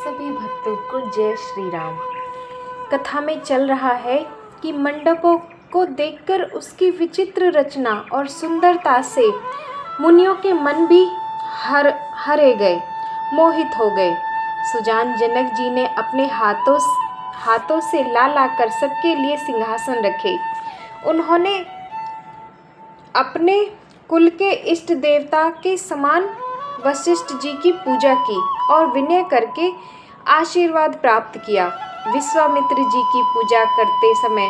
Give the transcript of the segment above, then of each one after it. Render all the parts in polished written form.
सभी भक्तों को जय श्री राम। कथा में चल रहा है कि मंडपों को देखकर उसकी विचित्र रचना और सुंदरता से मुनियों के मन भी हरे गए, मोहित हो गए। सुजान जनक जी ने अपने हाथों से ला कर सबके लिए सिंहासन रखे। उन्होंने अपने कुल के इष्ट देवता के समान वशिष्ठ जी की पूजा की और विनय करके आशीर्वाद प्राप्त किया। विश्वामित्र जी की पूजा करते समय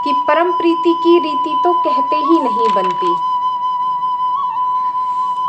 की परम प्रीति की रीति तो कहते ही नहीं बनती।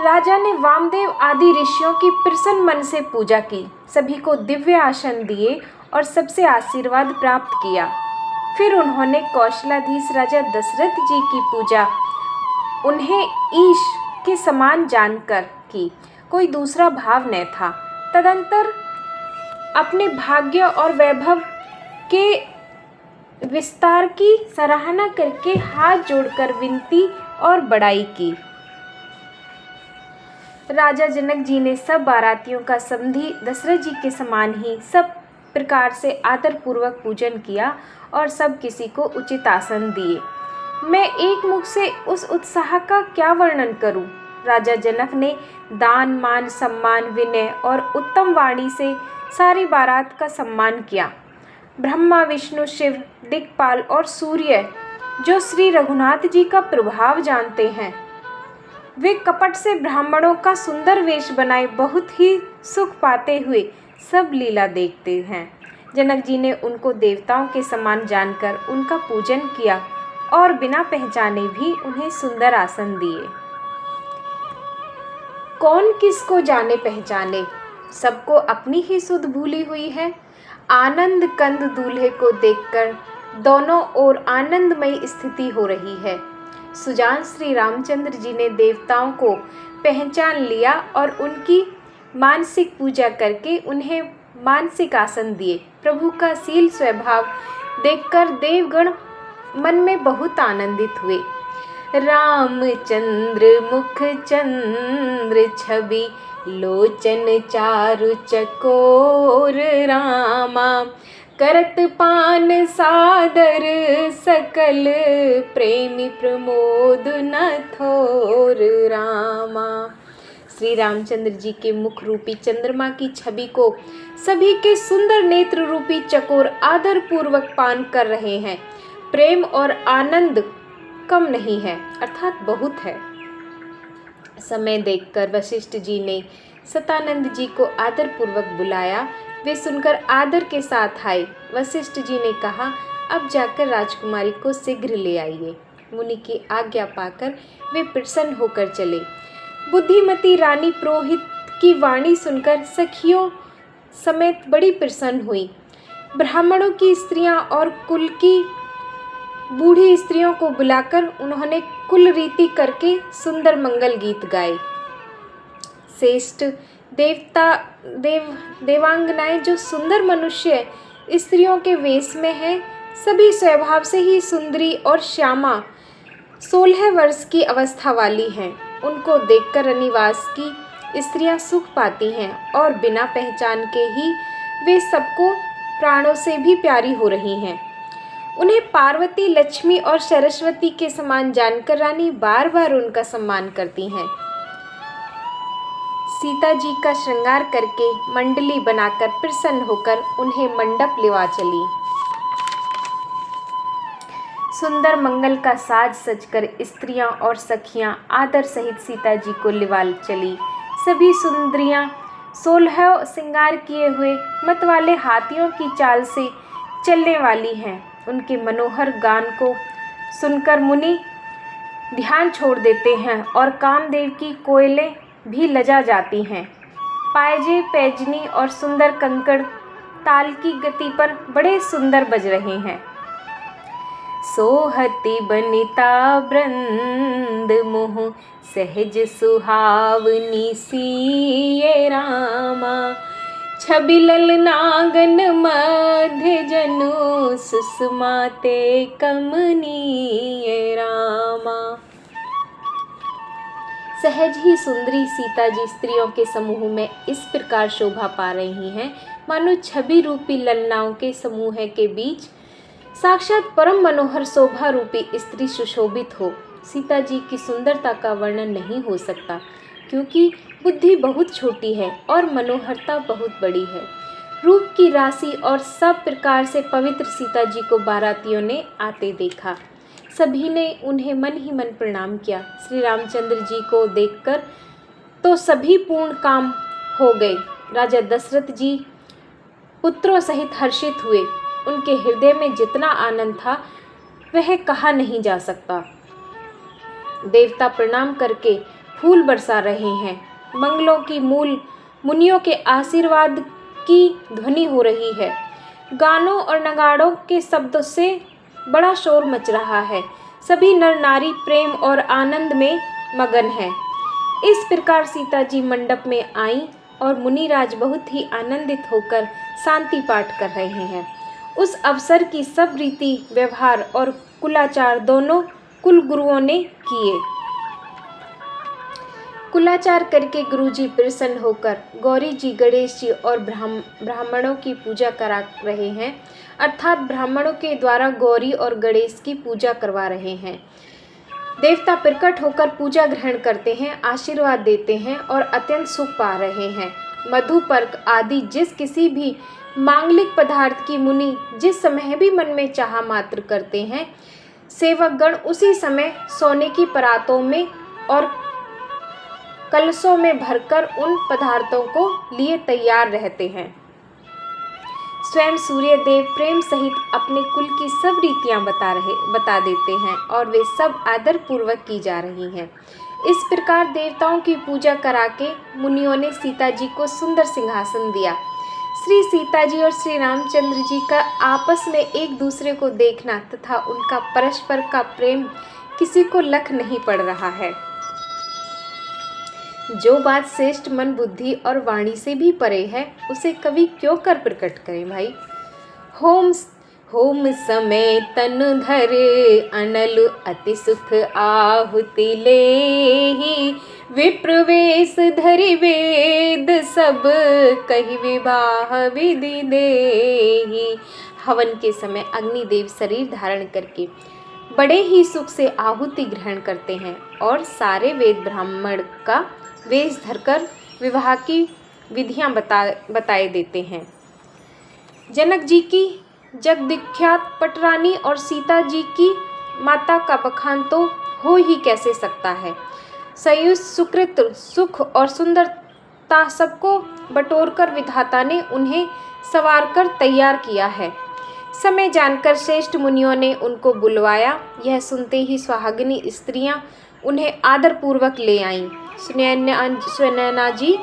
राजा ने वामदेव आदि ऋषियों की प्रसन्न मन से पूजा की, सभी को दिव्य आसन दिए और सबसे आशीर्वाद प्राप्त किया। फिर उन्होंने कौशलाधीश राजा दशरथ जी की पूजा उन्हें ईश के समान जानकर की, कोई दूसरा भाव न था। तदंतर अपने भाग्य और वैभव के विस्तार की सराहना करके हाथ जोड़कर विनती और बड़ाई की। राजा जनक जी ने सब बारातियों का समधी दशरथ जी के समान ही सब प्रकार से आदर पूर्वक पूजन किया और सब किसी को उचित आसन दिए। मैं एक मुख से उस उत्साह का क्या वर्णन करूं। राजा जनक ने दान मान सम्मान विनय और उत्तम वाणी से सारी बारात का सम्मान किया। ब्रह्मा विष्णु शिव दिक्पाल और सूर्य जो श्री रघुनाथ जी का प्रभाव जानते हैं, वे कपट से ब्राह्मणों का सुंदर वेश बनाए बहुत ही सुख पाते हुए सब लीला देखते हैं। जनक जी ने उनको देवताओं के समान जानकर उनका पूजन किया और बिना पहचाने भी उन्हें सुंदर आसन दिए। कौन किसको जाने पहचाने, सबको अपनी ही सुध भूली हुई है। आनंद कंद दूल्हे को देखकर दोनों ओर आनंदमयी स्थिति हो रही है। सुजान श्री रामचंद्र जी ने देवताओं को पहचान लिया और उनकी मानसिक पूजा करके उन्हें मानसिक आसन दिए। प्रभु का शील स्वभाव देखकर देवगण मन में बहुत आनंदित हुए। रामचंद्र मुख चंद्र छवि लोचन चारु चकोर रामा, करत पान सादर सकल प्रेमी प्रमोद न थोर रामा। श्री रामचंद्र जी के मुख रूपी चंद्रमा की छवि को सभी के सुंदर नेत्र रूपी चकोर आदर पूर्वक पान कर रहे हैं। प्रेम और आनंद कम नहीं है, अर्थात बहुत है। समय देखकर वशिष्ठ जी ने सतानंद जी को आदर पूर्वक बुलाया। वे सुनकर आदर के साथ आए। वशिष्ठ जी ने कहा, अब जाकर राजकुमारी को शीघ्र ले आइए। मुनि की आज्ञा पाकर वे प्रसन्न होकर चले। बुद्धिमती रानी पुरोहित की वाणी सुनकर सखियों समेत बड़ी प्रसन्न हुई। ब्राह्मणों की स्त्रियां और कुल की बूढ़ी स्त्रियों को बुलाकर उन्होंने कुल रीति करके सुंदर मंगल गीत गाए। श्रेष्ठ देवांगनाएं जो सुंदर मनुष्य स्त्रियों के वेश में हैं, सभी स्वभाव से ही सुंदरी और श्यामा 16 वर्ष की अवस्था वाली हैं। उनको देखकर रनिवास की स्त्रियां सुख पाती हैं और बिना पहचान के ही वे सबको प्राणों से भी प्यारी हो रही हैं। उन्हें पार्वती लक्ष्मी और सरस्वती के समान जानकर रानी बार बार उनका सम्मान करती हैं। सीता जी का श्रृंगार करके मंडली बनाकर प्रसन्न होकर उन्हें मंडप लिवा चली। सुंदर मंगल का साज सजकर स्त्रियां और सखियां आदर सहित सीता जी को लिवा चली। सभी सुंदरियां 16 श्रृंगार किए हुए मतवाले हाथियों की चाल से चलने वाली हैं। उनके मनोहर गान को सुनकर मुनि ध्यान छोड़ देते हैं और कामदेव की कोयलें भी लजा जाती हैं। पायजे पैजनी और सुंदर कंकड़ ताल की गति पर बड़े सुंदर बज रहे हैं। सोहती बनिता वृंद मोह सहज सुहावनी सिए रामा, छबि ललनागन मध्य जनु सुषमाते कमनीय रामा। सहज ही सुंदरी सीता जी स्त्रियों के समूह में इस प्रकार शोभा पा रही हैं मानो छवि रूपी ललनाओं के समूह के बीच साक्षात परम मनोहर शोभा रूपी स्त्री सुशोभित हो। सीता जी की सुंदरता का वर्णन नहीं हो सकता, क्योंकि बुद्धि बहुत छोटी है और मनोहरता बहुत बड़ी है। रूप की राशि और सब प्रकार से पवित्र सीता जी को बारातियों ने आते देखा। सभी ने उन्हें मन ही मन प्रणाम किया। श्री रामचंद्र जी को देखकर तो सभी पूर्ण काम हो गए। राजा दशरथ जी पुत्रों सहित हर्षित हुए। उनके हृदय में जितना आनंद था वह कहा नहीं जा सकता। देवता प्रणाम करके फूल बरसा रहे हैं। मंगलों की मूल मुनियों के आशीर्वाद की ध्वनि हो रही है। गानों और नगाड़ों के शब्दों से बड़ा शोर मच रहा है। सभी नर नारी प्रेम और आनंद में मगन हैं। इस प्रकार सीता जी मंडप में आईं और मुनिराज बहुत ही आनंदित होकर शांति पाठ कर रहे हैं। उस अवसर की सब रीति व्यवहार और कुलाचार दोनों कुल गुरुओं ने किए। कुलाचार करके गुरुजी प्रसन्न होकर गौरी जी, गणेश जी और ब्राह्मणों की पूजा करा रहे हैं, अर्थात ब्राह्मणों के द्वारा गौरी और गणेश की पूजा करवा रहे हैं। देवता प्रकट होकर पूजा ग्रहण करते हैं, आशीर्वाद देते हैं और अत्यंत सुख पा रहे हैं। मधु पर्क आदि जिस किसी भी मांगलिक पदार्थ की मुनि जिस समय भी मन में चाह मात्र करते हैं, सेवकगण उसी समय सोने की परातों में और कलशों में भरकर उन पदार्थों को लिए तैयार रहते हैं। स्वयं सूर्य देव प्रेम सहित अपने कुल की सब रीतियां बता देते हैं और वे सब आदर पूर्वक की जा रही हैं। इस प्रकार देवताओं की पूजा करा के मुनियों ने सीता जी को सुंदर सिंहासन दिया। श्री सीता जी और श्री रामचंद्र जी का आपस में एक दूसरे को देखना तथा उनका परस्पर का प्रेम किसी को लख नहीं पड़ रहा है। जो बात श्रेष्ठ मन बुद्धि और वाणी से भी परे है, उसे कवि क्यों कर प्रकट करें भाई। होम समय तन धर अनल अति सुख आहुति लेहि, विप्रवेश धरि वेद सब कहि विवाह विधि देहि। हवन के समय अग्निदेव शरीर धारण करके बड़े ही सुख से आहुति ग्रहण करते हैं और सारे वेद ब्राह्मण का वेश धरकर विवाह की विधियां बताए देते हैं। जनक जी की जगविख्यात पटरानी और सीता जी की माता का बखान तो हो ही कैसे सकता है। सयुज सुकृत सुख और सुंदरता सबको बटोरकर विधाता ने उन्हें संवार कर तैयार किया है। समय जानकर श्रेष्ठ मुनियों ने उनको बुलवाया। यह सुनते ही सुहागिनी स्त्रियां उन्हें आदर पूर्वक ले आईं। सुनैना जी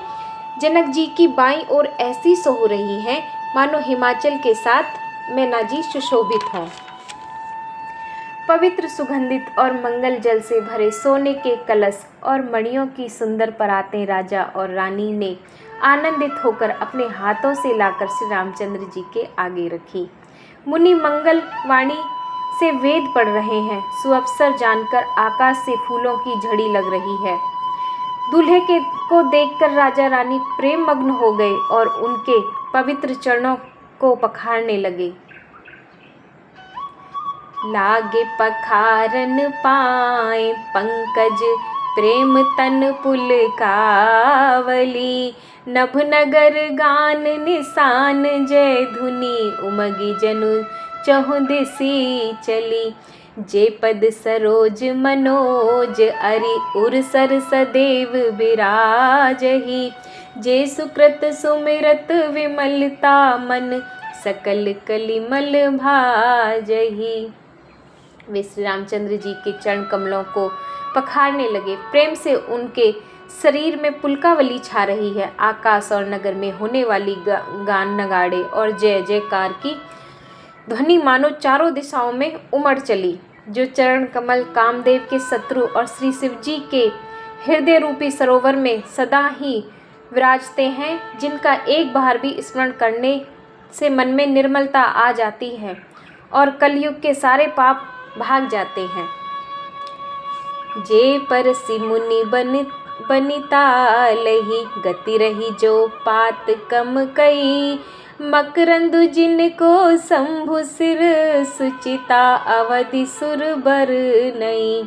जनक जी की बाईं ओर ऐसी सो रही हैं मानो हिमाचल के साथ मैना जी सुशोभित हों। पवित्र सुगंधित और मंगल जल से भरे सोने के कलश और मणियों की सुंदर परातें राजा और रानी ने आनंदित होकर अपने हाथों से लाकर श्री रामचंद्र जी के आगे रखी। मुनि मंगल वाणी से वेद पढ़ रहे हैं। सुअवसर जानकर आकाश से फूलों की झड़ी लग रही है। दूल्हे को देखकर राजा रानी प्रेम मग्न हो गए और उनके पवित्र चरणों को पखारने लगे। लागे पखारन पाए पंकज प्रेम तन पुलकावली, नभ नगर गान निशान जय धुनि उमगी जनु चहु दिसी चली। जे पद सरोज मनोज अरि उर सर सदैव विराजहि, जे सुकृत सुमिरत विमलता मन सकल कलिमल भाजहि। वे श्री रामचंद्र जी के चरण कमलों को पखारने लगे। प्रेम से उनके शरीर में पुलकावली छा रही है। आकाश और नगर में होने वाली गान नगाड़े और जय जयकार की ध्वनि मानो चारों दिशाओं में उमड़ चली। जो चरण कमल कामदेव के शत्रु और श्री शिव जी के हृदय रूपी सरोवर में सदा ही विराजते हैं, जिनका एक बार भी स्मरण करने से मन में निर्मलता आ जाती है और कलयुग के सारे पाप भाग जाते हैं। जे परसि मुनि बन बनितालही, गति रही जो पात कम कई, मकरंदु जिनको शंभु सिर, सुचिता अवधि सुर बर नई,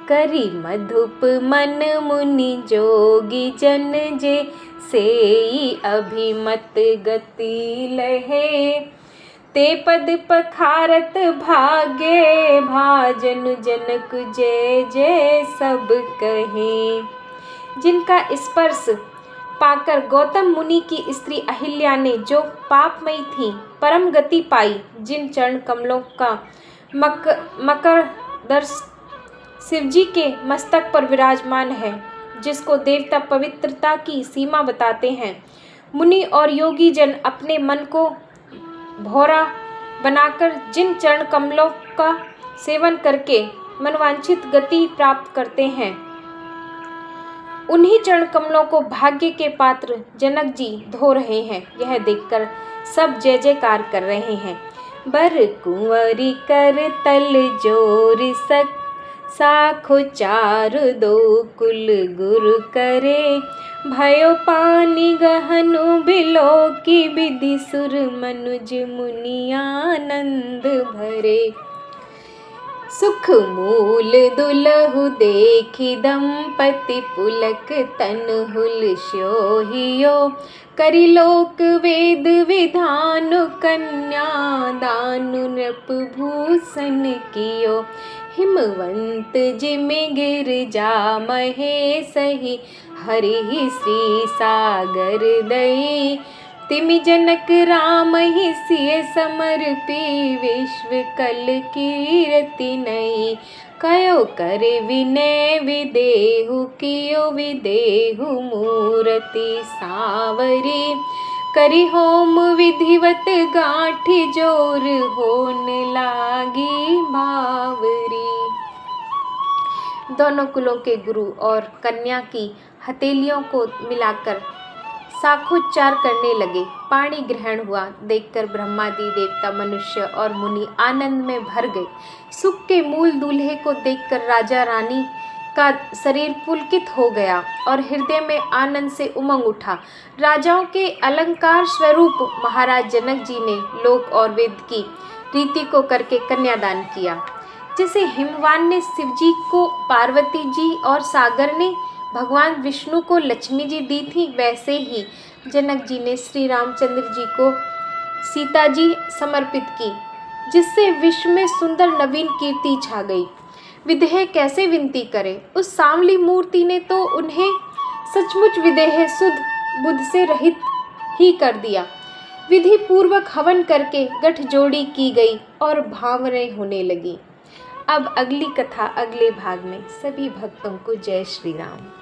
करी मधुप मन मुनि जोगी जन जे, सेई अभिमत गति लहे, ते पद पखारत भागे, भाजन जनक जय जय सब कहे। जिनका स्पर्श पाकर गौतम मुनि की स्त्री अहिल्या ने जो पापमयी थी परम गति पाई, जिन चरण कमलों का मकर दर्श शिवजी के मस्तक पर विराजमान है, जिसको देवता पवित्रता की सीमा बताते हैं, मुनि और योगी जन अपने मन को भौरा बनाकर जिन चरण कमलों का सेवन करके मनवांछित गति प्राप्त करते हैं, उन्हीं चरण कमलों को भाग्य के पात्र जनक जी धो रहे हैं। यह देखकर सब जय जयकार कर रहे हैं। बर कुंवरी कर तल जोर सक, साखो चार दो कुल गुरु करे, भयो पानी गहनु बिलो की, विधि सुर मनुज मुनि आनंद भरे, सुख मूल दुलहु देखी दंपति, पुलक तन हुल स्योहियो, करी लोक वेद विधान, कन्या दानु नृप भूषण कियो, हिमवंत जिमि गिरजा महेशहि, हरि श्री सागर दई, तिमि जनक राम ही सिय समर्पी, विश्व कल कीरति नई, कयो कर विनय विदेहु, कियो विदेहु मूरति सावरी, करी होम विधिवत गांठी, जोर होन लागी भावरी। दोनों कुलों के गुरु और कन्या की हथेलियों को मिलाकर साखोच्चार करने लगे। पाणी ग्रहण हुआ। देखकर ब्रह्मादि देवता, मनुष्य और मुनि आनंद में भर गए। सुख के मूल दूल्हे को देखकर राजा रानी का शरीर पुलकित हो गया और हृदय में आनंद से उमंग उठा। राजाओं के अलंकार स्वरूप महाराज जनक जी ने लोक और वेद की रीति को करके कन्यादान किया। जैसे हिमवान ने शिव जी को पार्वती जी और सागर ने भगवान विष्णु को लक्ष्मी जी दी थी, वैसे ही जनक जी ने श्री रामचंद्र जी को सीता जी समर्पित की, जिससे विश्व में सुंदर नवीन कीर्ति छा गई। विदेह कैसे विनती करे, उस सांवली मूर्ति ने तो उन्हें सचमुच विदेह शुद्ध बुद्ध से रहित ही कर दिया। विधि पूर्वक हवन करके गठजोड़ी की गई और भावनाएं होने लगी। अब अगली कथा अगले भाग में। सभी भक्तों को जय श्री राम।